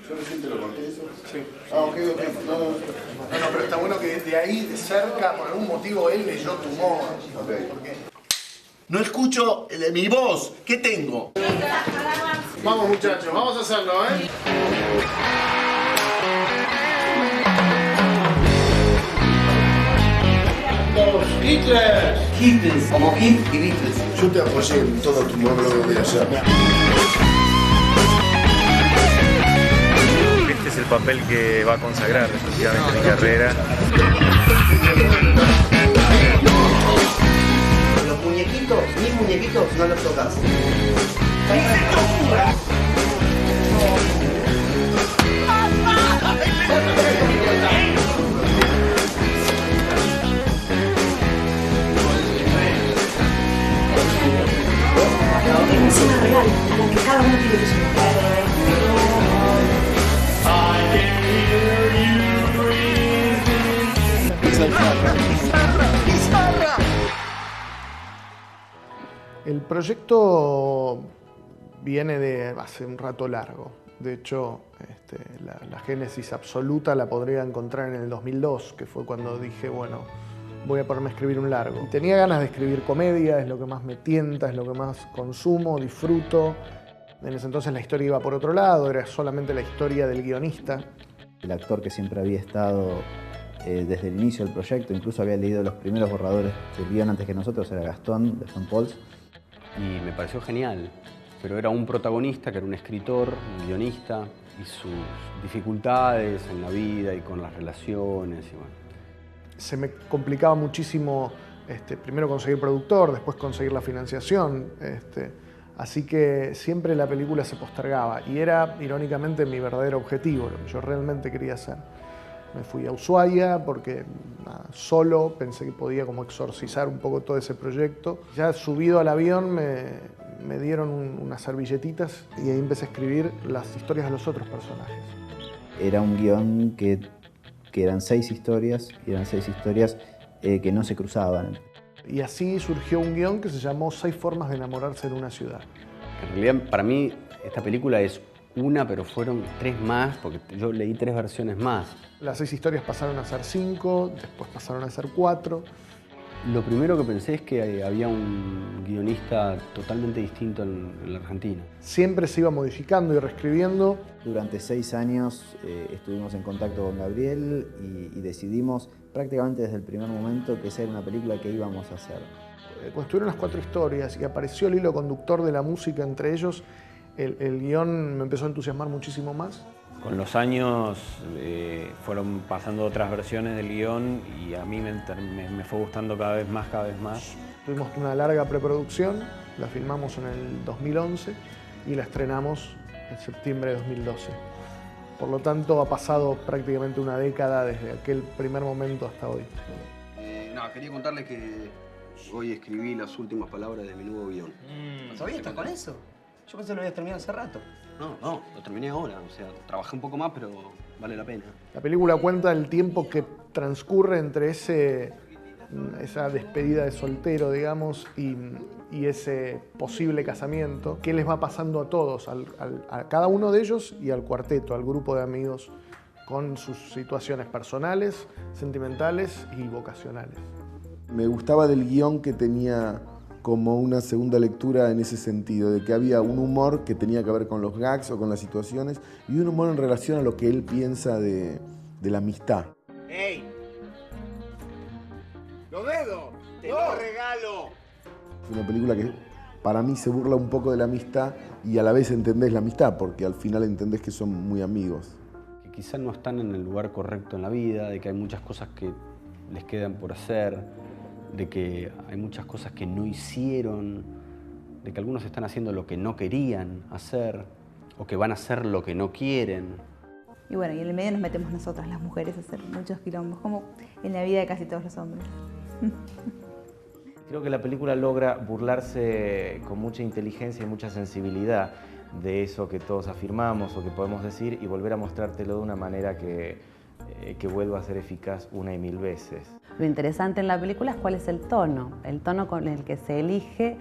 Yo recién te lo conté eso. Sí. Ah, ok. No, pero está bueno que desde ahí, de cerca, por algún motivo, él leyó tu humor. Okay. ¿Por qué? No escucho mi voz. ¿Qué tengo? Vamos, muchachos, vamos a hacerlo, ¿eh? Los Hitlers. Hitlers, como Hit y Beatles. Yo te apoyé en todo tu monólogo de ayer. Este es el papel que va a consagrar efectivamente mi carrera. Los muñequitos, mis muñequitos, no los tocas. Es una escena real, a la que cada uno tiene que llegar. El proyecto viene de hace un rato largo. De hecho, la génesis absoluta la podría encontrar en el 2002, que fue cuando dije, bueno, voy a ponerme a escribir un largo. Tenía ganas de escribir comedia, es lo que más me tienta, es lo que más consumo, disfruto. En ese entonces la historia iba por otro lado, era solamente la historia del guionista. El actor que siempre había estado desde el inicio del proyecto, incluso había leído los primeros borradores del guion antes que nosotros, era Gastón Pauls. Y me pareció genial, pero era un protagonista que era un escritor, un guionista, y sus dificultades en la vida y con las relaciones. Y bueno. Se me complicaba muchísimo primero conseguir productor, después conseguir la financiación. Así que siempre la película se postergaba y era, irónicamente, mi verdadero objetivo, lo que yo realmente quería hacer. Me fui a Ushuaia porque solo pensé que podía como exorcizar un poco todo ese proyecto. Ya subido al avión me dieron unas servilletitas y ahí empecé a escribir las historias de los otros personajes. Era un guión que eran 6 historias, y eran 6 historias que no se cruzaban. Y así surgió un guión que se llamó 6 formas de enamorarse en una ciudad. En realidad, para mí, esta película es una, pero fueron 3 más, porque yo leí 3 versiones más. Las 6 historias pasaron a ser 5, después pasaron a ser 4. Lo primero que pensé es que había un guionista totalmente distinto en la Argentina. Siempre se iba modificando y reescribiendo. Durante 6 años estuvimos en contacto con Gabriel y decidimos prácticamente desde el primer momento que esa era una película que íbamos a hacer. Construyeron las 4 historias y apareció el hilo conductor de la música entre ellos. El guión me empezó a entusiasmar muchísimo más. Con los años fueron pasando otras versiones del guión y a mí me fue gustando cada vez más. Tuvimos una larga preproducción, la filmamos en el 2011 y la estrenamos en septiembre de 2012. Por lo tanto, ha pasado prácticamente una década desde aquel primer momento hasta hoy. Quería contarle que hoy escribí las últimas palabras de mi nuevo guión. ¿Todavía estás con eso? Yo pensé que lo habías terminado hace rato. No, lo terminé ahora. O sea, trabajé un poco más, pero vale la pena. La película cuenta el tiempo que transcurre entre esa despedida de soltero, digamos, y ese posible casamiento. ¿Qué les va pasando a todos, a cada uno de ellos y al cuarteto, al grupo de amigos, con sus situaciones personales, sentimentales y vocacionales? Me gustaba del guión que tenía como una segunda lectura en ese sentido, de que había un humor que tenía que ver con los gags o con las situaciones y un humor en relación a lo que él piensa de la amistad. ¡Ey! ¡Los dedos! ¡Te los regalo! Es una película que para mí se burla un poco de la amistad y a la vez entendés la amistad, porque al final entendés que son muy amigos. Que quizás no están en el lugar correcto en la vida, de que hay muchas cosas que les quedan por hacer, de que hay muchas cosas que no hicieron, de que algunos están haciendo lo que no querían hacer o que van a hacer lo que no quieren. Y bueno, y en el medio nos metemos nosotras, las mujeres, a hacer muchos quilombos, como en la vida de casi todos los hombres. Creo que la película logra burlarse con mucha inteligencia y mucha sensibilidad de eso que todos afirmamos o que podemos decir y volver a mostrártelo de una manera que vuelva a ser eficaz una y mil veces. Lo interesante en la película es cuál es el tono con el que se elige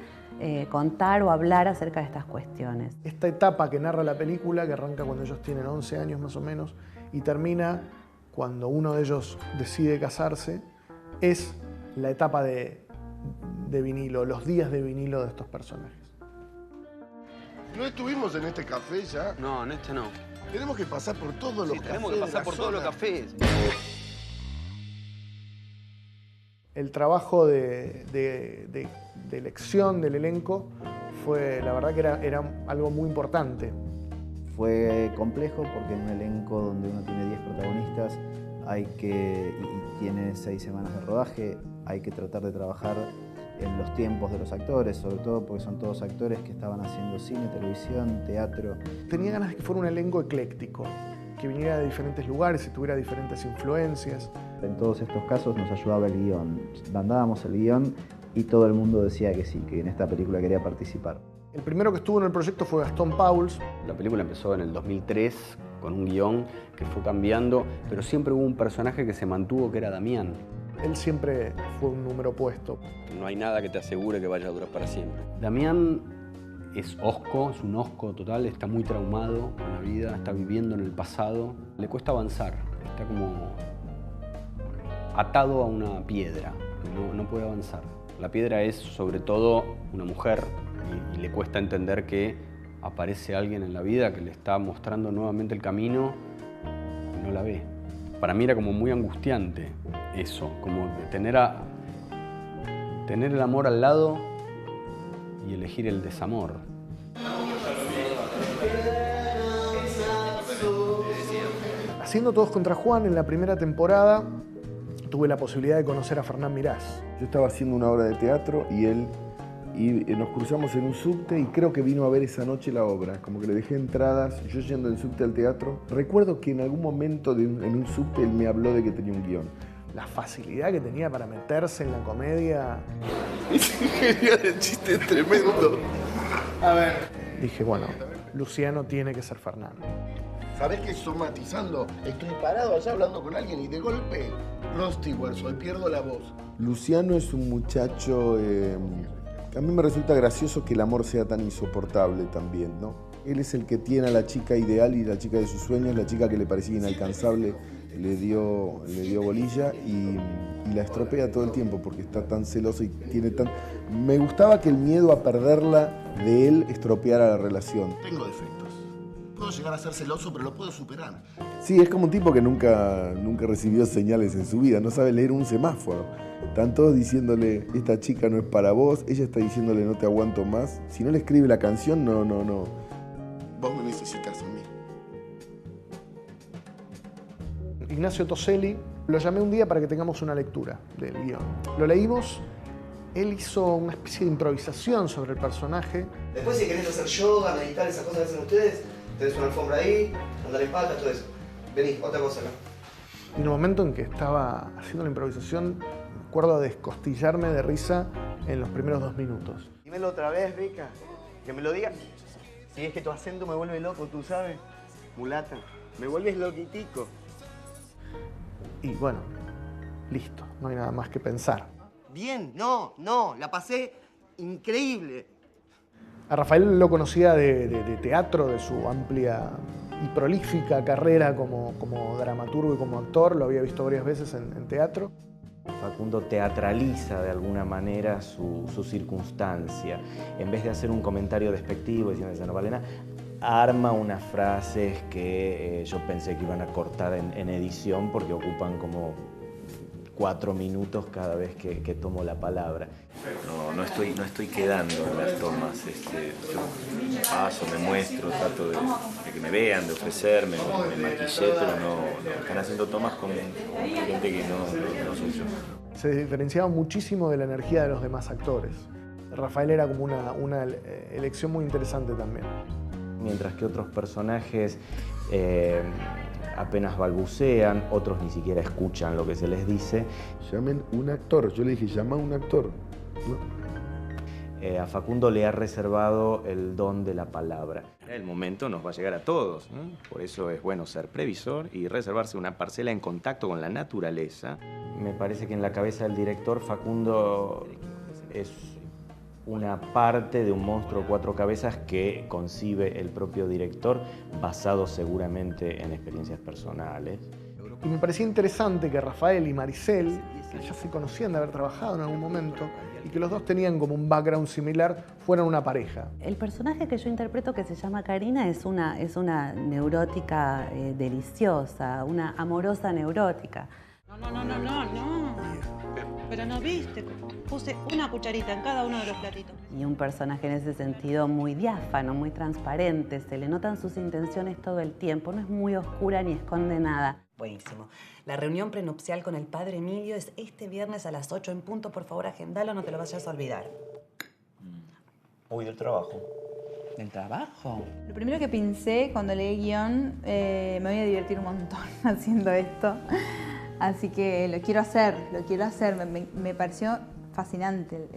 contar o hablar acerca de estas cuestiones. Esta etapa que narra la película, que arranca cuando ellos tienen 11 años más o menos y termina cuando uno de ellos decide casarse, es la etapa de vinilo, los días de vinilo de estos personajes. ¿No estuvimos en este café ya? No, en este no. Tenemos que pasar por todos los cafés. Tenemos que pasar por todos los cafés. El trabajo de elección del elenco fue, la verdad que era algo muy importante. Fue complejo porque en un elenco donde uno tiene 10 protagonistas y tiene 6 semanas de rodaje, hay que tratar de trabajar en los tiempos de los actores, sobre todo porque son todos actores que estaban haciendo cine, televisión, teatro. Tenía ganas de que fuera un elenco ecléctico, que viniera de diferentes lugares y tuviera diferentes influencias. En todos estos casos nos ayudaba el guión. Mandábamos el guión y todo el mundo decía que sí, que en esta película quería participar. El primero que estuvo en el proyecto fue Gastón Pauls. La película empezó en el 2003 con un guión que fue cambiando, pero siempre hubo un personaje que se mantuvo, que era Damián. Él siempre fue un número puesto. No hay nada que te asegure que vaya a durar para siempre. Damián es hosco, es un hosco total, está muy traumado con la vida, está viviendo en el pasado. Le cuesta avanzar, está como atado a una piedra, no puede avanzar. La piedra es sobre todo una mujer y le cuesta entender que aparece alguien en la vida que le está mostrando nuevamente el camino y no la ve. Para mí era como muy angustiante eso, como tener el amor al lado y elegir el desamor. Haciendo Todos contra Juan, en la primera temporada, tuve la posibilidad de conocer a Fernán Mirás. Yo estaba haciendo una obra de teatro y nos cruzamos en un subte y creo que vino a ver esa noche la obra. Como que le dejé entradas, yo yendo en subte al teatro. Recuerdo que en algún momento en un subte él me habló de que tenía un guión. La facilidad que tenía para meterse en la comedia. Ese genial, el chiste es tremendo. A ver. Dije, bueno, Luciano tiene que ser Fernando. ¿Sabés qué? Somatizando. Estoy parado allá hablando con alguien y de golpe, Rod Stewart, soy, pierdo la voz. Luciano es un muchacho... a mí me resulta gracioso que el amor sea tan insoportable también, ¿no? Él es el que tiene a la chica ideal y la chica de sus sueños, la chica que le parecía inalcanzable, le dio bolilla y la estropea todo el tiempo porque está tan celoso y tiene tan... Me gustaba que el miedo a perderla de él estropeara la relación. Tengo defectos. Puedo llegar a ser celoso, pero lo puedo superar. Sí, es como un tipo que nunca recibió señales en su vida, no sabe leer un semáforo. Están todos diciéndole, esta chica no es para vos, ella está diciéndole, no te aguanto más. Si no le escribe la canción, no. Vos me necesitas a mí. Ignacio Toselli, lo llamé un día para que tengamos una lectura del guión. Lo leímos, él hizo una especie de improvisación sobre el personaje. Después si querés hacer yoga, meditar, esas cosas que hacen ustedes, tenés una alfombra ahí, andar en patas, todo eso. Vení, otra cosa acá. Y en el momento en que estaba haciendo la improvisación, me acuerdo de descostillarme de risa en los primeros 2 minutos. Dímelo otra vez, Rica. Que me lo digas. Si es que tu acento me vuelve loco, tú sabes. Mulata, me vuelves loquitico. Y bueno, listo, no hay nada más que pensar. Bien, no, la pasé increíble. A Rafael lo conocía de teatro, de su amplia y prolífica carrera como dramaturgo y como actor, lo había visto varias veces en teatro. Facundo teatraliza de alguna manera su circunstancia. En vez de hacer un comentario despectivo diciendo que no vale nada, arma unas frases que yo pensé que iban a cortar en edición porque ocupan como 4 minutos cada vez que tomo la palabra. No estoy quedando en las tomas. Yo paso, me muestro, trato de que me vean, de ofrecerme, me maquillé, pero no. Están haciendo tomas con gente que no soy yo. Se diferenciaba muchísimo de la energía de los demás actores. Rafael era como una elección muy interesante también. Mientras que otros personajes apenas balbucean, otros ni siquiera escuchan lo que se les dice. Llamen un actor. Yo le dije, llama a un actor. A Facundo le ha reservado el don de la palabra. El momento nos va a llegar a todos, ¿no? Por eso es bueno ser previsor y reservarse una parcela en contacto con la naturaleza. Me parece que en la cabeza del director Facundo es una parte de un monstruo 4 cabezas que concibe el propio director, basado seguramente en experiencias personales. Y me parecía interesante que Rafael y Maricel, que ya se conocían de haber trabajado en algún momento, y que los dos tenían como un background similar, fueran una pareja. El personaje que yo interpreto, que se llama Karina, es una neurótica deliciosa, una amorosa neurótica. No. Pero no viste, puse una cucharita en cada uno de los platitos. Y un personaje en ese sentido muy diáfano, muy transparente, se le notan sus intenciones todo el tiempo, no es muy oscura ni esconde nada. Buenísimo. La reunión prenupcial con el padre Emilio es este viernes a las 8 en punto. Por favor, agendalo, no te lo vayas a olvidar. Uy, del trabajo. ¿Del trabajo? Lo primero que pensé cuando leí el guión, me voy a divertir un montón haciendo esto. Así que lo quiero hacer. Me pareció fascinante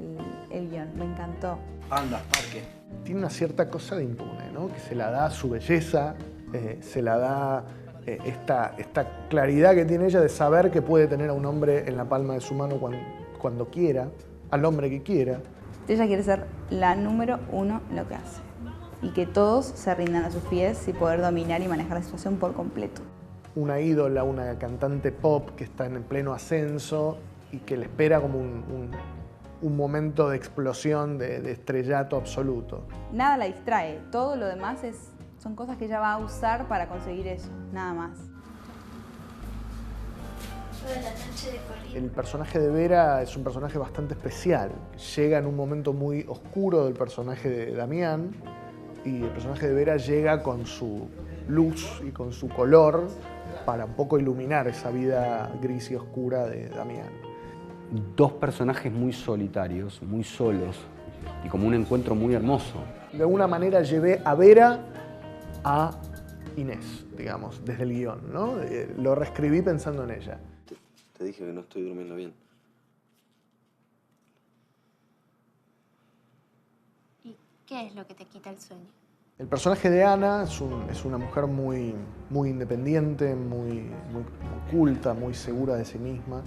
el guión, me encantó. Anda, parque. Tiene una cierta cosa de impune, ¿no? Que se la da su belleza, se la da esta claridad que tiene ella de saber que puede tener a un hombre en la palma de su mano cuando quiera, al hombre que quiera. Ella quiere ser la número 1 en lo que hace. Y que todos se rindan a sus pies y poder dominar y manejar la situación por completo. Una ídola, una cantante pop que está en pleno ascenso y que le espera como un momento de explosión, de estrellato absoluto. Nada la distrae, todo lo demás son cosas que ella va a usar para conseguir eso, nada más. El personaje de Vera es un personaje bastante especial. Llega en un momento muy oscuro del personaje de Damián y el personaje de Vera llega con su luz y con su color para un poco iluminar esa vida gris y oscura de Damián. Dos personajes muy solitarios, muy solos y como un encuentro muy hermoso. De alguna manera llevé a Vera a Inés, digamos, desde el guión, ¿no? Lo reescribí pensando en ella. Te dije que no estoy durmiendo bien. ¿Y qué es lo que te quita el sueño? El personaje de Ana es una mujer muy independiente, muy culta, muy segura de sí misma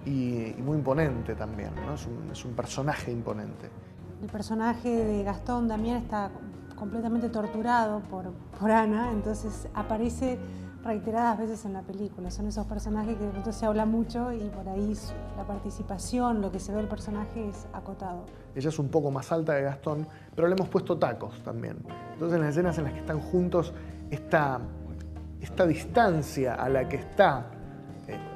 y muy imponente también, ¿no? Es un personaje imponente. El personaje de Gastón Damián está completamente torturado por Ana, entonces aparece reiteradas veces en la película. Son esos personajes que de pronto se habla mucho y por ahí la participación, lo que se ve del personaje es acotado. Ella es un poco más alta que Gastón, pero le hemos puesto tacos también. Entonces en las escenas en las que están juntos, esta distancia a la que está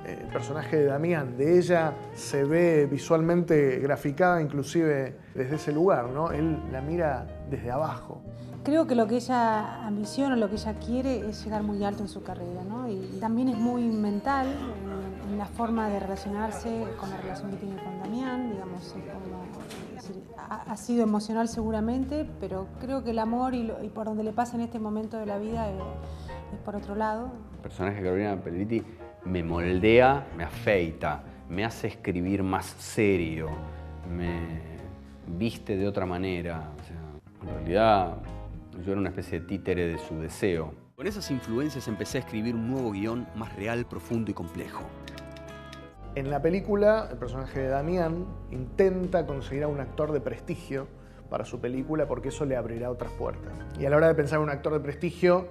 el personaje de Damián, de ella, se ve visualmente graficada inclusive desde ese lugar, ¿no? Él la mira desde abajo. Creo que lo que ella ambiciona, lo que ella quiere es llegar muy alto en su carrera, ¿no? Y también es muy mental en la forma de relacionarse con la relación que tiene con Damián, digamos, ha sido emocional seguramente, pero creo que el amor y por donde le pasa en este momento de la vida es por otro lado. El personaje de Carolina Pellegriti me moldea, me afeita, me hace escribir más serio, me viste de otra manera. O sea, en realidad, yo era una especie de títere de su deseo. Con esas influencias empecé a escribir un nuevo guión más real, profundo y complejo. En la película, el personaje de Damián intenta conseguir a un actor de prestigio para su película porque eso le abrirá otras puertas. Y a la hora de pensar en un actor de prestigio,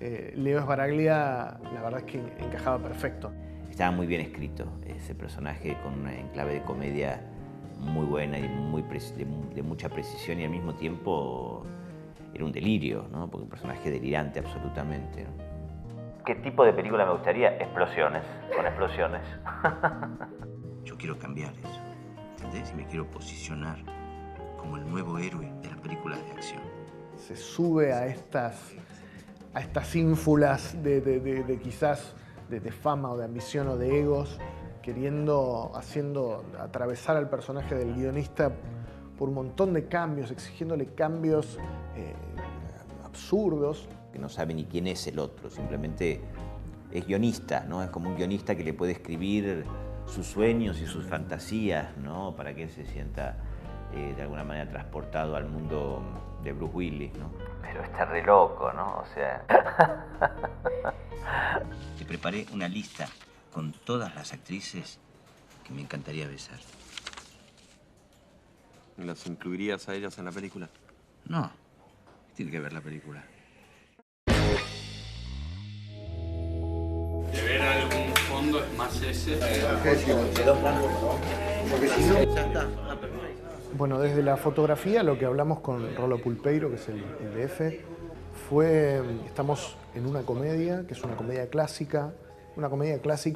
Leo Sbaraglia, la verdad es que encajaba perfecto. Estaba muy bien escrito ese personaje con una enclave de comedia muy buena y de mucha precisión y al mismo tiempo era un delirio, ¿no? Porque un personaje delirante absolutamente, ¿no? ¿Qué tipo de película me gustaría? Explosiones, con explosiones. Yo quiero cambiar eso, ¿entendés? Y me quiero posicionar como el nuevo héroe de las películas de acción. Se sube a estas ínfulas de quizás de fama o de ambición o de egos, haciendo atravesar al personaje del guionista por un montón de cambios, exigiéndole cambios absurdos. Que no sabe ni quién es el otro, simplemente es guionista, ¿no? Es como un guionista que le puede escribir sus sueños y sus fantasías, ¿no? Para que él se sienta de alguna manera transportado al mundo de Bruce Willis, ¿no? Pero está re loco, ¿no? O sea... Te preparé una lista con todas las actrices que me encantaría besar. ¿Las incluirías a ellas en la película? No. Tiene que ver la película. De ver algún fondo es más ese. Bueno, desde la fotografía lo que hablamos con Rolo Pulpeiro, que es el DF, fue, estamos en una comedia, que es una comedia clásica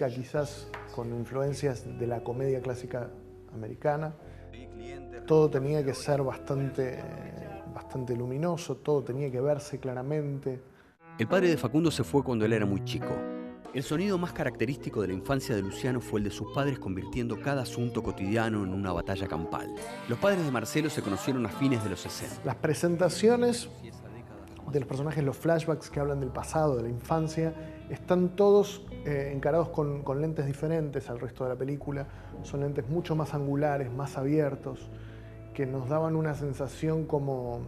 quizás con influencias de la comedia clásica americana. Todo tenía que ser bastante luminoso, todo tenía que verse claramente. El padre de Facundo se fue cuando él era muy chico. El sonido más característico de la infancia de Luciano fue el de sus padres convirtiendo cada asunto cotidiano en una batalla campal. Los padres de Marcelo se conocieron a fines de los 60. Las presentaciones de los personajes, los flashbacks que hablan del pasado, de la infancia, están todos encarados con lentes diferentes al resto de la película. Son lentes mucho más angulares, más abiertos, que nos daban una sensación como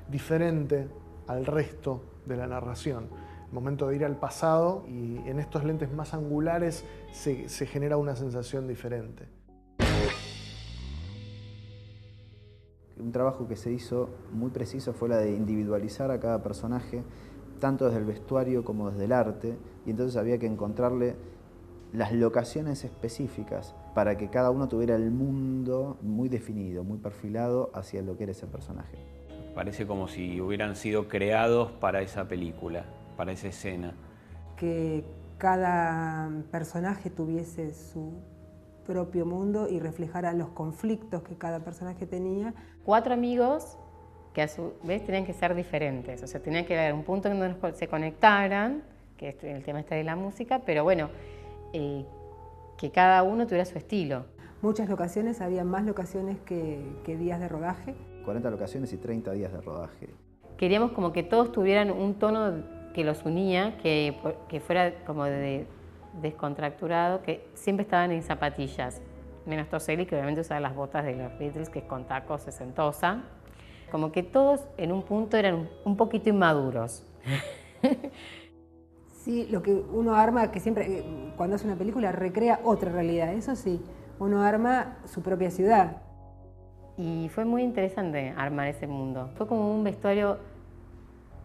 diferente al resto de la narración. El momento de ir al pasado y en estos lentes más angulares se genera una sensación diferente. Un trabajo que se hizo muy preciso fue la de individualizar a cada personaje, tanto desde el vestuario como desde el arte, y entonces había que encontrarle las locaciones específicas para que cada uno tuviera el mundo muy definido, muy perfilado hacia lo que era ese personaje. Parece como si hubieran sido creados para esa película, para esa escena. Que cada personaje tuviese su propio mundo y reflejara los conflictos que cada personaje tenía. 4 amigos que a su vez tenían que ser diferentes, o sea, tenían que haber un punto en donde se conectaran, que es el tema este de la música, pero bueno, que cada uno tuviera su estilo. Muchas locaciones, había más locaciones que días de rodaje. 40 locaciones y 30 días de rodaje. Queríamos como que todos tuvieran un tono que los unía, que fuera como descontracturado, que siempre estaban en zapatillas, menos Toselli, que obviamente usaba las botas de los Beatles, que es con tacos sesentosa. Como que todos en un punto eran un poquito inmaduros. Sí, lo que uno arma, que siempre, cuando hace una película, recrea otra realidad, eso sí, uno arma su propia ciudad. Y fue muy interesante armar ese mundo. Fue como un vestuario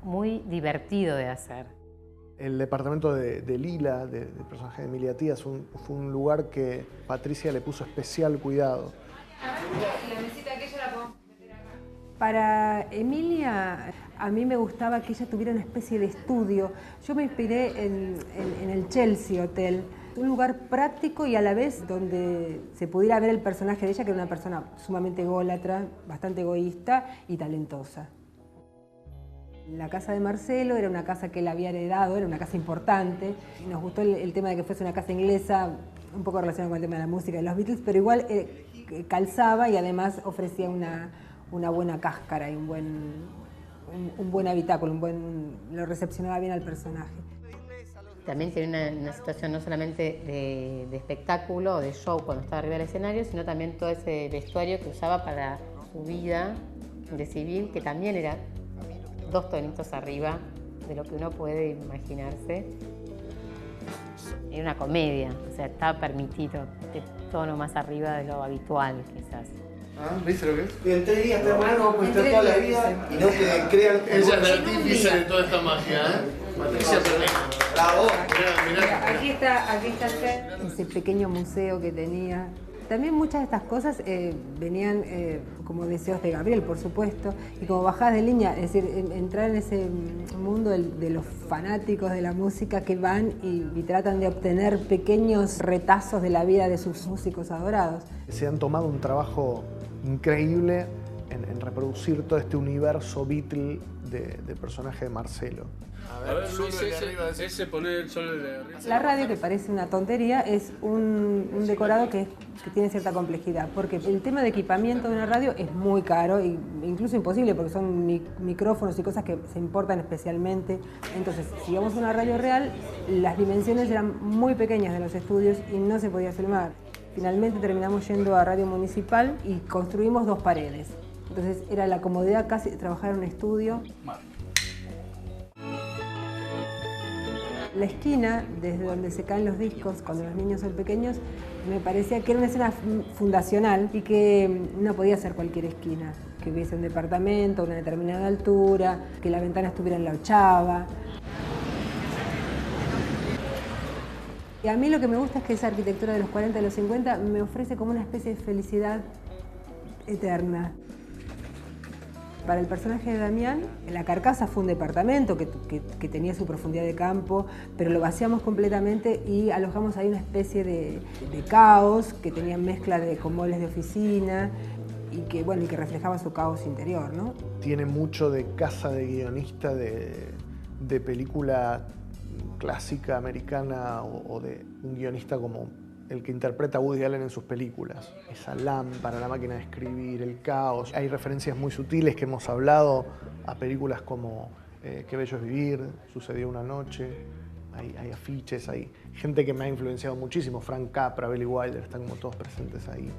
muy divertido de hacer. El departamento de Lila, del personaje de Emilia Tías, fue un lugar que Patricia le puso especial cuidado. La mesita aquella la podemos meter acá. Para Emilia, a mí me gustaba que ella tuviera una especie de estudio. Yo me inspiré en el Chelsea Hotel, un lugar práctico y a la vez donde se pudiera ver el personaje de ella, que era una persona sumamente ególatra, bastante egoísta y talentosa. La casa de Marcelo era una casa que él había heredado, era una casa importante. Nos gustó el tema de que fuese una casa inglesa, un poco relacionado con el tema de la música de los Beatles, pero igual calzaba y además ofrecía una buena cáscara y un buen habitáculo, lo recepcionaba bien al personaje. También tenía una situación no solamente de espectáculo o de show cuando estaba arriba del escenario, sino también todo ese vestuario que usaba para su vida de civil, que también era 2 tonitos arriba de lo que uno puede imaginarse. Era una comedia, o sea, estaba permitido de tono más arriba de lo habitual, quizás. ¿Viste lo que es? En 3 días terminamos, puede estar toda la vida y no que crean... Ella es la artífice de toda esta magia, ¿eh? Patricia Perrena. Bravo. Mirá. Aquí está ese pequeño museo que tenía. También muchas de estas cosas venían como deseos de Gabriel, por supuesto, y como bajadas de línea, es decir, entrar en ese mundo de los fanáticos de la música que van y tratan de obtener pequeños retazos de la vida de sus músicos adorados. Se han tomado un trabajo increíble en reproducir todo este universo Beatle del personaje de Marcelo. A ver, Luis, ese poner solo el de arriba. La radio, que parece una tontería, es un decorado que tiene cierta complejidad, porque el tema de equipamiento de una radio es muy caro e incluso imposible, porque son micrófonos y cosas que se importan especialmente. Entonces, si vamos a una radio real, las dimensiones eran muy pequeñas de los estudios y no se podía filmar. Finalmente terminamos yendo a Radio Municipal y construimos 2 paredes. Entonces era la comodidad casi de trabajar en un estudio. La esquina, desde donde se caen los discos cuando los niños son pequeños, me parecía que era una escena fundacional y que no podía ser cualquier esquina, que hubiese un departamento a una determinada altura, que la ventana estuviera en la 8ª. Y a mí lo que me gusta es que esa arquitectura de los 40 y los 50 me ofrece como una especie de felicidad eterna. Para el personaje de Damián, la carcasa fue un departamento que tenía su profundidad de campo, pero lo vaciamos completamente y alojamos ahí una especie de caos que tenía mezcla con muebles de oficina y que reflejaba su caos interior, ¿no? Tiene mucho de casa de guionista de película clásica americana o de un guionista como el que interpreta a Woody Allen en sus películas. Esa lámpara, la máquina de escribir, el caos. Hay referencias muy sutiles que hemos hablado a películas como Qué bello es vivir, Sucedió una noche. Hay afiches, hay gente que me ha influenciado muchísimo. Frank Capra, Billy Wilder, están como todos presentes ahí.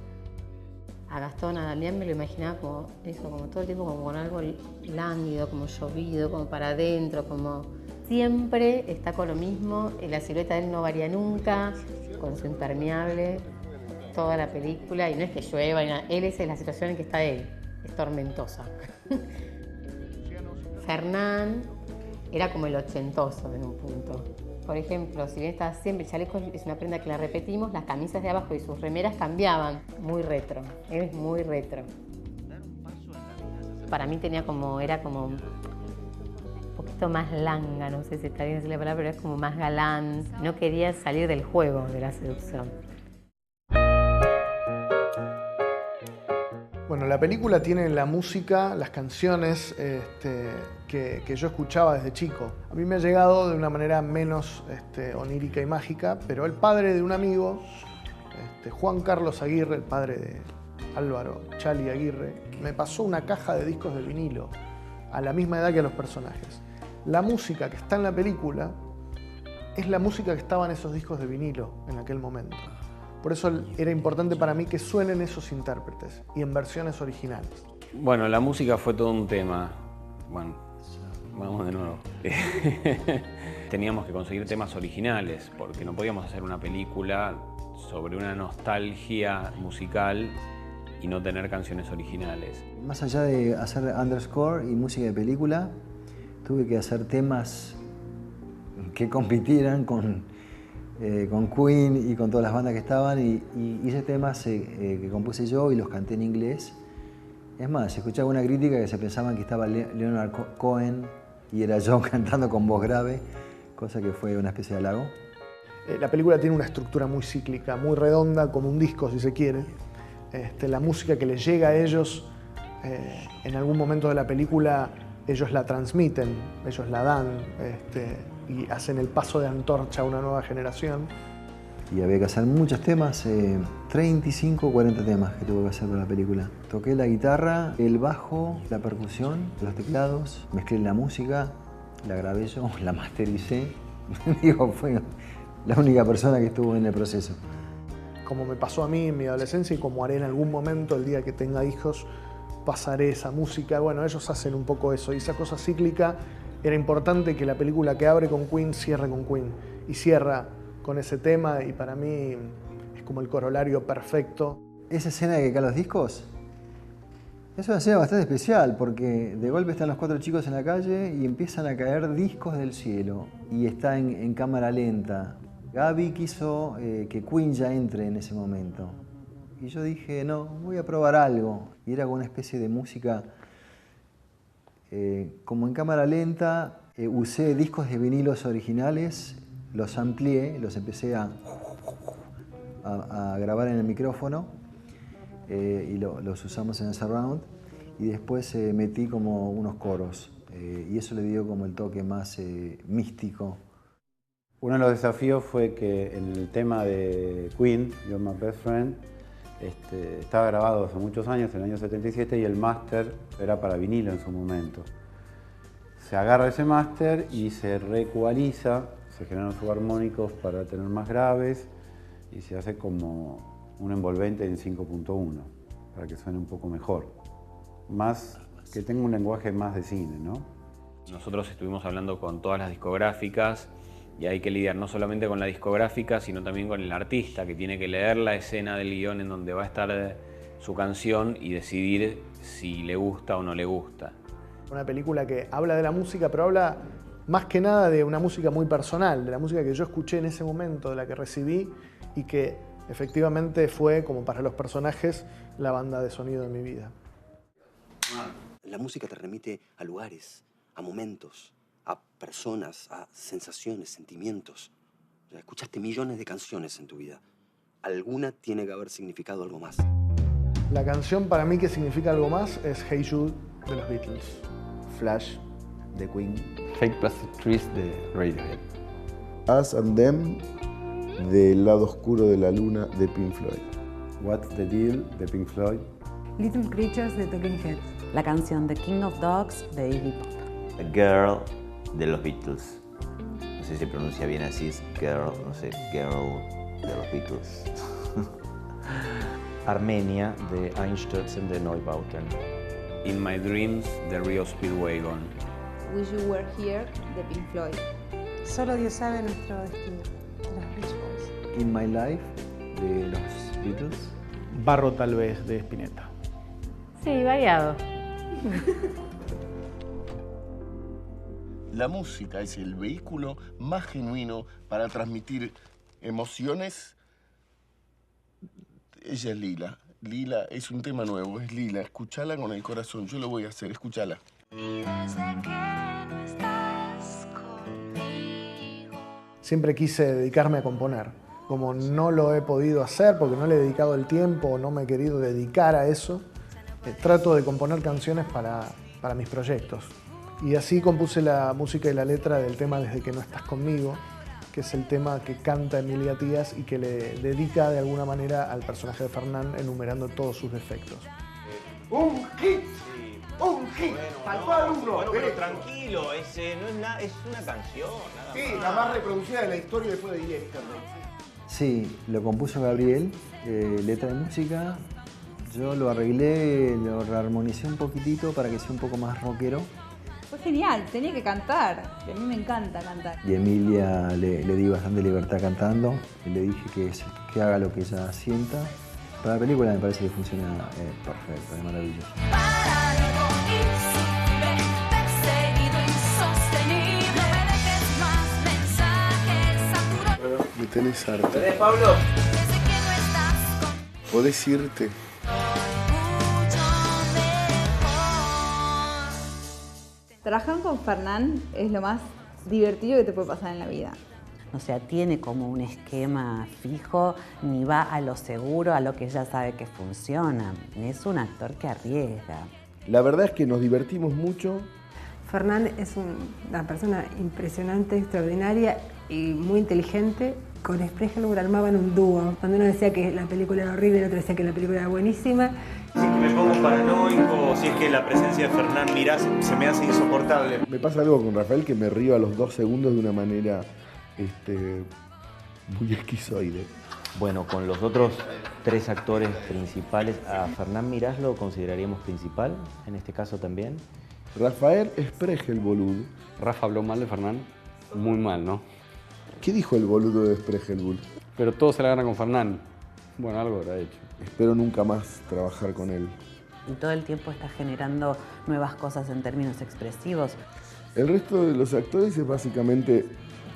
A Gastón, a Damián me lo imaginaba como eso, como todo el tiempo como con algo lánguido, como llovido, como para adentro, como siempre está con lo mismo, y la silueta de él no varía nunca, con su impermeable, toda la película, y no es que llueva, ni nada. Él es la situación en que está él, es tormentosa. Fernán era como el ochentoso en un punto. Por ejemplo, si bien estaba siempre, el chaleco es una prenda que la repetimos, las camisas de abajo y sus remeras cambiaban. Muy retro, él es muy retro. Para mí era como un poquito más langa, no sé si está bien decir la palabra, pero es como más galán. No quería salir del juego de la seducción. Bueno, la película tiene la música, las canciones que yo escuchaba desde chico. A mí me ha llegado de una manera menos onírica y mágica, pero el padre de un amigo, Juan Carlos Aguirre, el padre de Álvaro Chali Aguirre, me pasó una caja de discos de vinilo a la misma edad que los personajes. La música que está en la película es la música que estaba en esos discos de vinilo en aquel momento. Por eso era importante para mí que suenen esos intérpretes y en versiones originales. Bueno, la música fue todo un tema. Bueno, vamos de nuevo. Teníamos que conseguir temas originales porque no podíamos hacer una película sobre una nostalgia musical y no tener canciones originales. Más allá de hacer underscore y música de película, tuve que hacer temas que compitieran con Queen y con todas las bandas que estaban y hice temas que compuse yo y los canté en inglés. Es más, escuchaba una crítica que se pensaban que estaba Leonard Cohen y era yo cantando con voz grave, cosa que fue una especie de halago. La película tiene una estructura muy cíclica, muy redonda, como un disco si se quiere. La música que les llega a ellos, en algún momento de la película, ellos la transmiten, ellos la dan y hacen el paso de antorcha a una nueva generación. Y había que hacer muchos temas, 35 o 40 temas que tuve que hacer para la película. Toqué la guitarra, el bajo, la percusión, los teclados, mezclé la música, la grabé yo, la mastericé. Digo, fue la única persona que estuvo en el proceso. Como me pasó a mí en mi adolescencia y como haré en algún momento el día que tenga hijos, pasaré esa música. Bueno, ellos hacen un poco eso y esa cosa cíclica. Era importante que la película que abre con Queen cierre con Queen y cierra con ese tema y para mí es como el corolario perfecto. Esa escena de que caen los discos es una escena bastante especial porque de golpe están los 4 chicos en la calle y empiezan a caer discos del cielo y está en cámara lenta. Gaby quiso que Queen ya entre en ese momento y yo dije, no, voy a probar algo. Y era como una especie de música como en cámara lenta. Usé discos de vinilos originales, los amplié, los empecé a grabar en el micrófono y los usamos en el surround y después metí como unos coros y eso le dio como el toque más místico. Uno de los desafíos fue que el tema de Queen, You're My Best Friend, estaba grabado hace muchos años, en el año 77, y el máster era para vinilo en su momento. Se agarra ese máster y se reecualiza, se generan subarmónicos para tener más graves y se hace como un envolvente en 5.1 para que suene un poco mejor. Más que tenga un lenguaje más de cine, ¿no? Nosotros estuvimos hablando con todas las discográficas Y hay que lidiar no solamente con la discográfica, sino también con el artista, que tiene que leer la escena del guión en donde va a estar su canción y decidir si le gusta o no le gusta. Una película que habla de la música, pero habla más que nada de una música muy personal, de la música que yo escuché en ese momento, de la que recibí y que efectivamente fue, como para los personajes, la banda de sonido de mi vida. La música te remite a lugares, a momentos, a personas, a sensaciones, sentimientos. O sea, escuchaste millones de canciones en tu vida. Alguna tiene que haber significado algo más. La canción para mí que significa algo más es Hey Jude de los Beatles. Flash de Queen. Fake Plastic Trees de Radiohead. Us and Them del lado oscuro de la luna de Pink Floyd. What's the Deal de Pink Floyd. Little Creatures de Talking Heads. La canción The King of Dogs de Iggy Pop. A Girl de los Beatles. No sé si se pronuncia bien así, es Girl, no sé, Girl de los Beatles. Armenia de Einstürzen de Neubauten. In My Dreams de Rio Speedwagon. Wish You Were Here de Pink Floyd. Solo Dios sabe nuestro destino, de los Beach Boys. In My Life de los Beatles. Barro tal vez de Spinetta. Sí, variado. La música es el vehículo más genuino para transmitir emociones. Ella es Lila. Lila es un tema nuevo, es Lila. Escúchala con el corazón. Yo lo voy a hacer, escúchala. Siempre quise dedicarme a componer. Como no lo he podido hacer porque no le he dedicado el tiempo o no me he querido dedicar a eso, trato de componer canciones para mis proyectos. Y así compuse la música y la letra del tema Desde que no estás conmigo, que es el tema que canta Emilia Tías y que le dedica de alguna manera al personaje de Fernán, enumerando todos sus defectos. ¡Un hit! ¡Un hit! Tal cual uno. Bueno, pero tranquilo, ese no es nada, es una canción. Nada Sí, más. la más reproducida de la historia después de Director. Sí, lo compuso Gabriel, letra y música. Yo lo arreglé, lo rearmonicé un poquitito para que sea un poco más rockero. Fue genial, tenía que cantar. A mí me encanta cantar. Y a Emilia le di bastante libertad cantando. Y le dije que haga lo que ella sienta. Para la película me parece que funciona perfecto, es maravilloso. Me tenés harto. ¿Tenés, Pablo? Podés irte. Trabajar con Fernán es lo más divertido que te puede pasar en la vida. O sea, tiene como un esquema fijo, ni va a lo seguro, a lo que ya sabe que funciona. Es un actor que arriesga. La verdad es que nos divertimos mucho. Fernán es una persona impresionante, extraordinaria y muy inteligente. Con Spregelburg armaban un dúo. Cuando uno decía que la película era horrible, el otro decía que la película era buenísima. Si es que me pongo paranoico o si es que la presencia de Fernán Mirás se me hace insoportable. Me pasa algo con Rafael que me río a los 2 segundos de una manera muy esquizoide. Bueno, con los otros 3 actores principales, a Fernán Mirás lo consideraríamos principal, en este caso también. Rafael Spregelburg. Rafa habló mal de Fernán, muy mal, ¿no? ¿Qué dijo el boludo de Spregelburg? Pero todo se la gana con Fernán. Bueno, algo habrá hecho. Espero nunca más trabajar con él. Y todo el tiempo está generando nuevas cosas en términos expresivos. El resto de los actores es básicamente...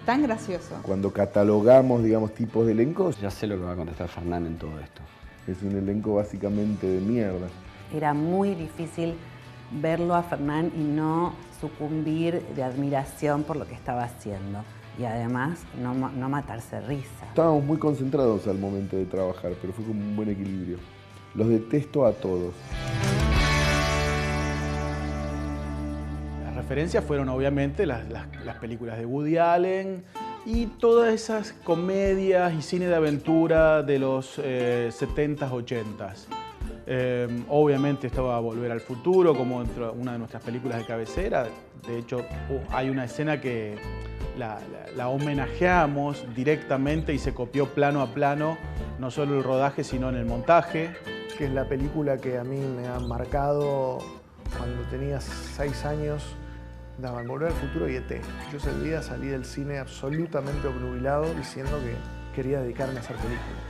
Tan gracioso. Cuando catalogamos, digamos, tipos de elencos... Ya sé lo que va a contestar Fernán en todo esto. Es un elenco básicamente de mierda. Era muy difícil verlo a Fernán y no sucumbir de admiración por lo que estaba haciendo. Y además, no matarse risa. Estábamos muy concentrados al momento de trabajar, pero fue como un buen equilibrio. Los detesto a todos. Las referencias fueron obviamente las películas de Woody Allen y todas esas comedias y cine de aventura de los 70s, 80s. Obviamente estaba Volver al Futuro como una de nuestras películas de cabecera. De hecho, hay una escena que la homenajeamos directamente y se copió plano a plano, no solo el rodaje, sino en el montaje. Que es la película que a mí me ha marcado cuando tenía 6 años. daban Volver al Futuro y ET. Yo ese día salí del cine absolutamente obnubilado diciendo que quería dedicarme a hacer películas.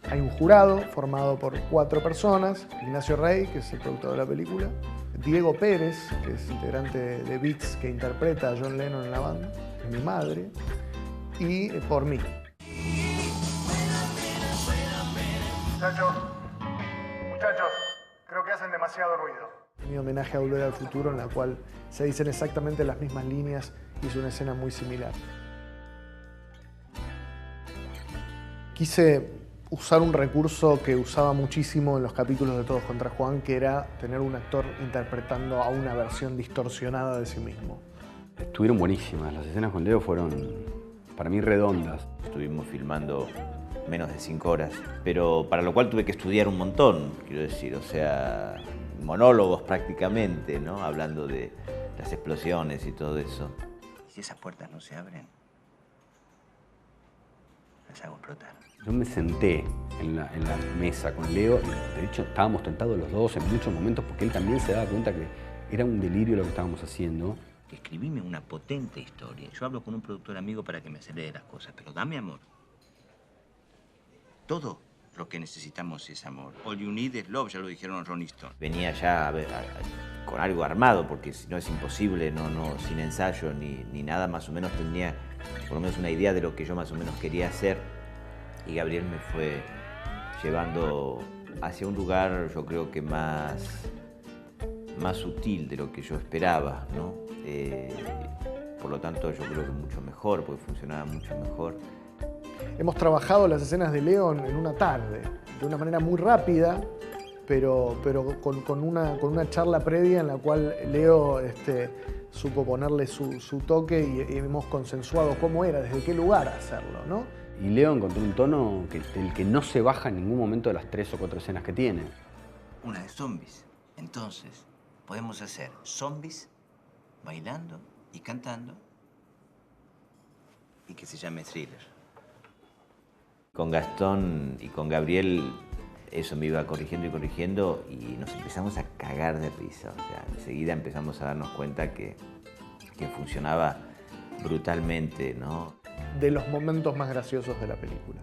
Hay un jurado formado por 4 personas: Ignacio Rey, que es el productor de la película, Diego Pérez, que es integrante de Beats, que interpreta a John Lennon en la banda, mi madre, y por mí. Muchachos, creo que hacen demasiado ruido. Mi homenaje a Volver al Futuro, en la cual se dicen exactamente las mismas líneas y es una escena muy similar. Quise usar un recurso que usaba muchísimo en los capítulos de Todos contra Juan, que era tener un actor interpretando a una versión distorsionada de sí mismo. Estuvieron buenísimas, las escenas con Leo fueron para mí redondas. Estuvimos filmando menos de 5 horas, pero para lo cual tuve que estudiar un montón, quiero decir, o sea, monólogos prácticamente, ¿no? Hablando de las explosiones y todo eso. ¿Y si esas puertas no se abren? Las hago explotar. Yo me senté en la mesa con Leo y de hecho estábamos tentados los dos en muchos momentos porque él también se daba cuenta que era un delirio lo que estábamos haciendo. Escribime una potente historia. Yo hablo con un productor amigo para que me acelere las cosas, pero dame amor. Todo lo que necesitamos es amor. All you need is love, ya lo dijeron los Rolling Stones. Venía ya con algo armado, porque si no es imposible, sin ensayo ni nada, más o menos tenía por lo menos una idea de lo que yo más o menos quería hacer. Y Gabriel me fue llevando hacia un lugar, yo creo que más sutil de lo que yo esperaba, ¿no? Por lo tanto, yo creo que mucho mejor, porque funcionaba mucho mejor. Hemos trabajado las escenas de León en una tarde, de una manera muy rápida, pero con una charla previa en la cual Leo supo ponerle su toque y hemos consensuado cómo era, desde qué lugar hacerlo, ¿no? Y Leo encontró un tono del que no se baja en ningún momento de las 3 o 4 escenas que tiene. Una de zombies. Entonces, podemos hacer zombies bailando y cantando y que se llame Thriller. Con Gastón y con Gabriel eso me iba corrigiendo y corrigiendo y nos empezamos a cagar de risa. O sea, enseguida empezamos a darnos cuenta que funcionaba brutalmente, ¿no? De los momentos más graciosos de la película.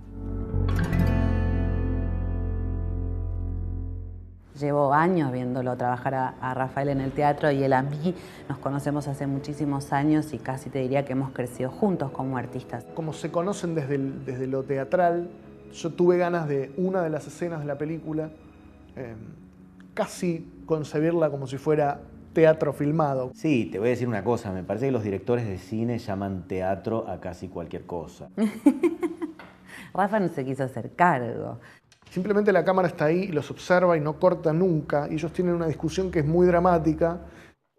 Llevo años viéndolo trabajar a Rafael en el teatro y él a mí. Nos conocemos hace muchísimos años y casi te diría que hemos crecido juntos como artistas. Como se conocen desde lo teatral, yo tuve ganas de una de las escenas de la película casi concebirla como si fuera teatro filmado. Sí, te voy a decir una cosa, me parece que los directores de cine llaman teatro a casi cualquier cosa. Rafa no se quiso hacer cargo. Simplemente la cámara está ahí y los observa y no corta nunca, y ellos tienen una discusión que es muy dramática.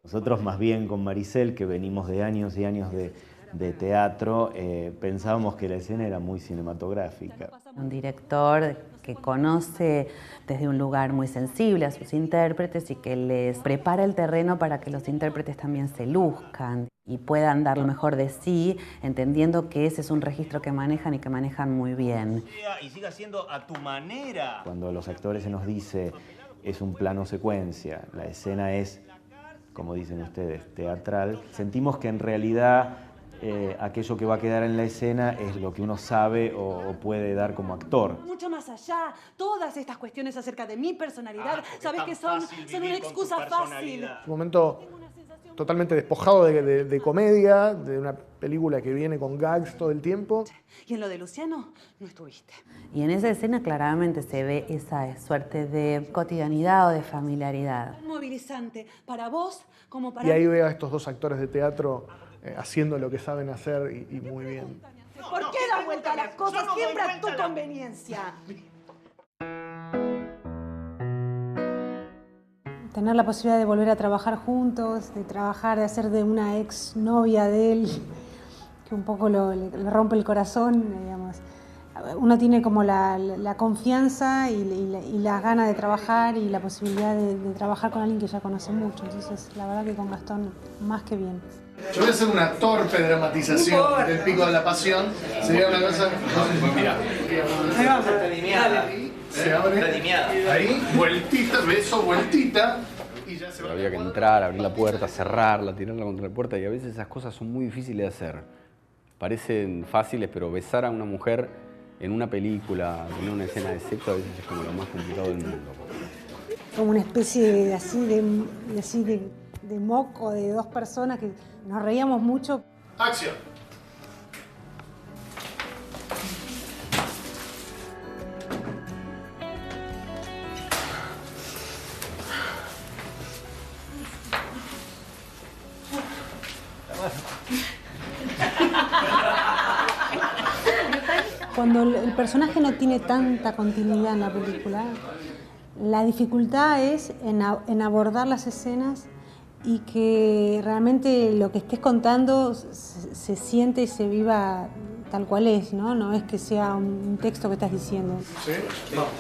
Nosotros más bien con Maricel, que venimos de años y años de teatro, pensábamos que la escena era muy cinematográfica. Un director que conoce desde un lugar muy sensible a sus intérpretes y que les prepara el terreno para que los intérpretes también se luzcan y puedan dar lo mejor de sí, entendiendo que ese es un registro que manejan y que manejan muy bien. Y siga siendo a tu manera. Cuando a los actores se nos dice es un plano secuencia, la escena es, como dicen ustedes, teatral, sentimos que en realidad aquello que va a quedar en la escena es lo que uno sabe o puede dar como actor. Mucho más allá, todas estas cuestiones acerca de mi personalidad, sabes que son una excusa fácil. Es un momento totalmente despojado de comedia, de una película que viene con gags todo el tiempo. Y en lo de Luciano, no estuviste. Y en esa escena claramente se ve esa suerte de cotidianidad o de familiaridad. Movilizante, para vos como para... Y ahí veo a estos dos actores de teatro haciendo lo que saben hacer y muy bien. ¿Por qué das vuelta a las cosas siempre a tu conveniencia? Tener la posibilidad de volver a trabajar juntos, de hacer de una ex novia de él, que un poco le rompe el corazón, digamos. Uno tiene como la confianza y las ganas de trabajar y la posibilidad de trabajar con alguien que ya conoce mucho. Entonces, la verdad que con Gastón, más que bien. Yo voy a hacer una torpe dramatización del Pico de la Pasión. Sería una cosa... Mira. Ahí vamos. Se abre. Ahí, vueltita, beso, vueltita. Pero había que entrar, abrir la puerta, cerrarla, tirarla contra la puerta y a veces esas cosas son muy difíciles de hacer. Parecen fáciles, pero besar a una mujer en una película, en una escena de sexo, a veces es como lo más complicado del mundo. Como una especie de moco de dos personas que nos reíamos mucho. ¡Acción! Cuando el personaje no tiene tanta continuidad en la película, la dificultad es en abordar las escenas y que realmente lo que estés contando se siente y se viva tal cual es, ¿no? No es que sea un texto que estás diciendo. ¿Sí? Vamos.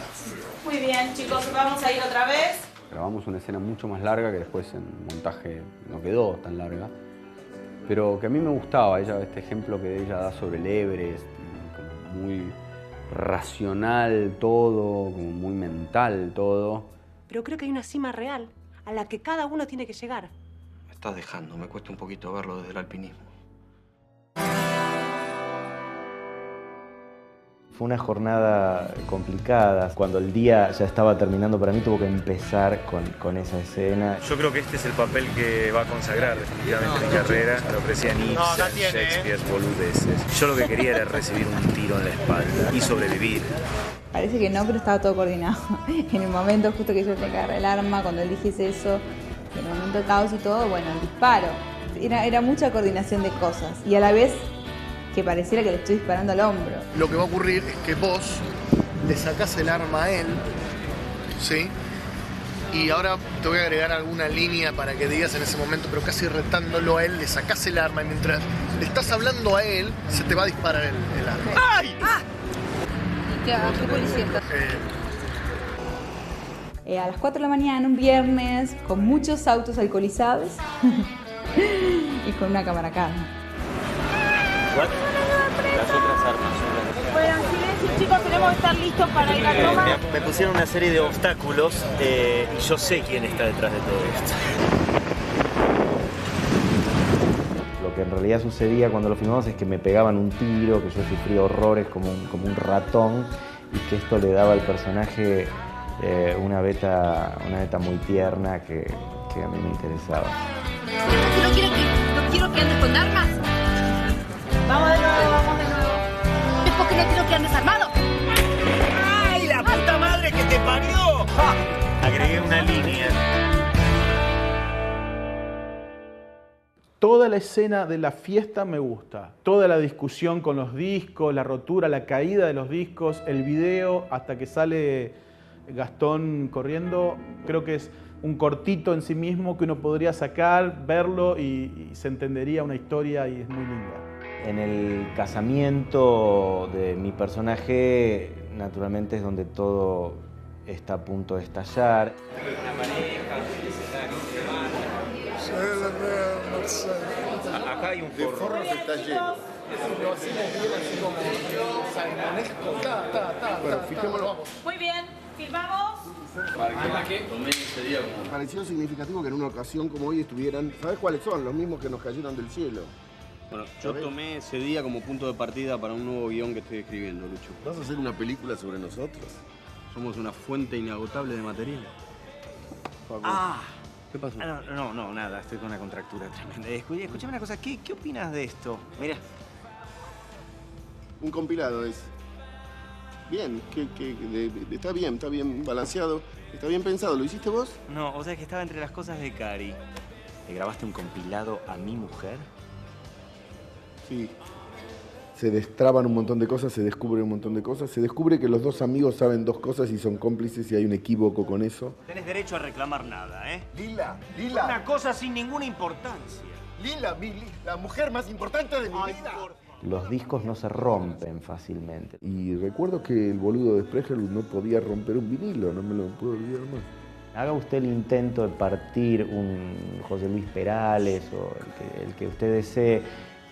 Muy bien, chicos, vamos a ir otra vez. Grabamos una escena mucho más larga que después en montaje no quedó tan larga, pero que a mí me gustaba. Este ejemplo que ella da sobre el Everest, como muy racional todo, como muy mental todo. Pero creo que hay una cima real a la que cada uno tiene que llegar. Me estás dejando, me cuesta un poquito verlo desde el alpinismo. Fue una jornada complicada. Cuando el día ya estaba terminando para mí, tuvo que empezar con esa escena. Yo creo que este es el papel que va a consagrar definitivamente mi carrera. Lo ofrecían Ibsen, Shakespeare, boludeces. Yo lo que quería era recibir un tiro en la espalda y sobrevivir. Parece que no, pero estaba todo coordinado. En el momento justo que yo te agarré el arma, cuando eliges eso, en el momento de caos y todo, bueno, el disparo. Era mucha coordinación de cosas y a la vez que pareciera que le estoy disparando al hombro. Lo que va a ocurrir es que vos le sacás el arma a él, ¿sí? Y ahora te voy a agregar alguna línea para que digas en ese momento, pero casi retándolo a él, le sacás el arma y mientras le estás hablando a él, se te va a disparar el arma. ¡Ay! ¡Ah! ¿Qué policía estás? A las 4 de la mañana, un viernes, con muchos autos alcoholizados y con una cámara acá. Las otras armas son las... Bueno, silencio, chicos, tenemos que estar listos para ir a toma. Me pusieron una serie de obstáculos y yo sé quién está detrás de todo esto. Lo que en realidad sucedía cuando lo filmamos es que me pegaban un tiro, que yo sufría horrores como un ratón y que esto le daba al personaje una beta muy tierna que a mí me interesaba. ¿No quiero que andes con armas? Vamos de nuevo. Es porque no quiero que andes armado. ¡Ay, la puta madre que te parió! ¡Ja! Agregué una línea. Toda la escena de la fiesta me gusta. Toda la discusión con los discos, la rotura, la caída de los discos, el video hasta que sale Gastón corriendo, creo que es un cortito en sí mismo que uno podría sacar, verlo y se entendería una historia y es muy linda. En el casamiento de mi personaje, naturalmente es donde todo está a punto de estallar. Acá hay un forro. De forros está lleno. Lo hacemos bien así como salmonesco. Bueno, fijémoslo, vamos. Muy bien, filmamos. Pareció significativo que en una ocasión como hoy estuvieran... ¿Sabes cuáles son? Los mismos que nos cayeron del cielo. Bueno, yo tomé ese día como punto de partida para un nuevo guión que estoy escribiendo, Lucho. ¿Vas a hacer una película sobre nosotros? Somos una fuente inagotable de material. Ah. ¿Qué pasó? No, nada, estoy con una contractura tremenda. Escúchame una cosa, ¿qué opinas de esto? Mira. Un compilado es. Bien, está bien balanceado, está bien pensado. ¿Lo hiciste vos? No, o sea que estaba entre las cosas de Cari. ¿Le grabaste un compilado a mi mujer? Sí. Se destraban un montón de cosas, se descubren un montón de cosas. Se descubre que los dos amigos saben dos cosas y son cómplices y hay un equívoco con eso. Tenés derecho a reclamar nada, ¿eh? Lila. Una cosa sin ninguna importancia. Lila, la mujer más importante de mi vida. Los discos no se rompen fácilmente. Y recuerdo que el boludo de Spregelwood no podía romper un vinilo, no me lo puedo olvidar más. Haga usted el intento de partir un José Luis Perales o el que usted desee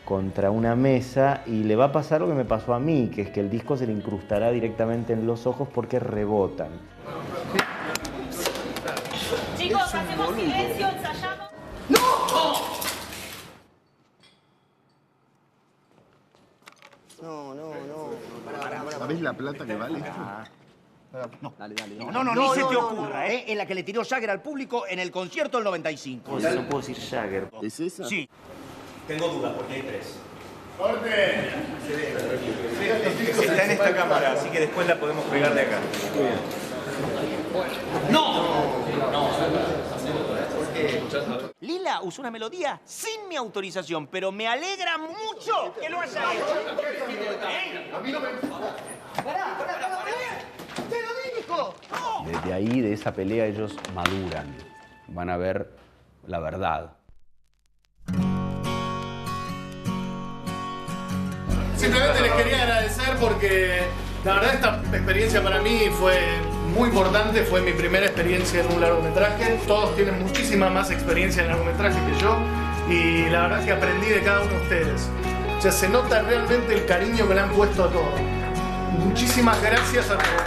contra una mesa y le va a pasar lo que me pasó a mí, que es que el disco se le incrustará directamente en los ojos porque rebotan. Chicos, sos un boludo. ¿Sabés la plata que vale esto? No, ni se te ocurra, ¿eh? Es la que le tiró Jagger al público en el concierto del 95. No puedo decir Jagger. ¿Es esa? Sí. Tengo dudas porque hay 3. ¡Corte! Está en esta cámara, así que después la podemos pegar de acá. Lila usó una melodía sin mi autorización, pero me alegra mucho que lo haya hecho. A mí no me... ¡Te lo dijo! Desde ahí, de esa pelea, ellos maduran. Van a ver la verdad. Simplemente les quería agradecer porque la verdad esta experiencia para mí fue muy importante, fue mi primera experiencia en un largometraje. Todos tienen muchísima más experiencia en largometraje que yo y la verdad es que aprendí de cada uno de ustedes. O sea, se nota realmente el cariño que le han puesto a todo. Muchísimas gracias a todos.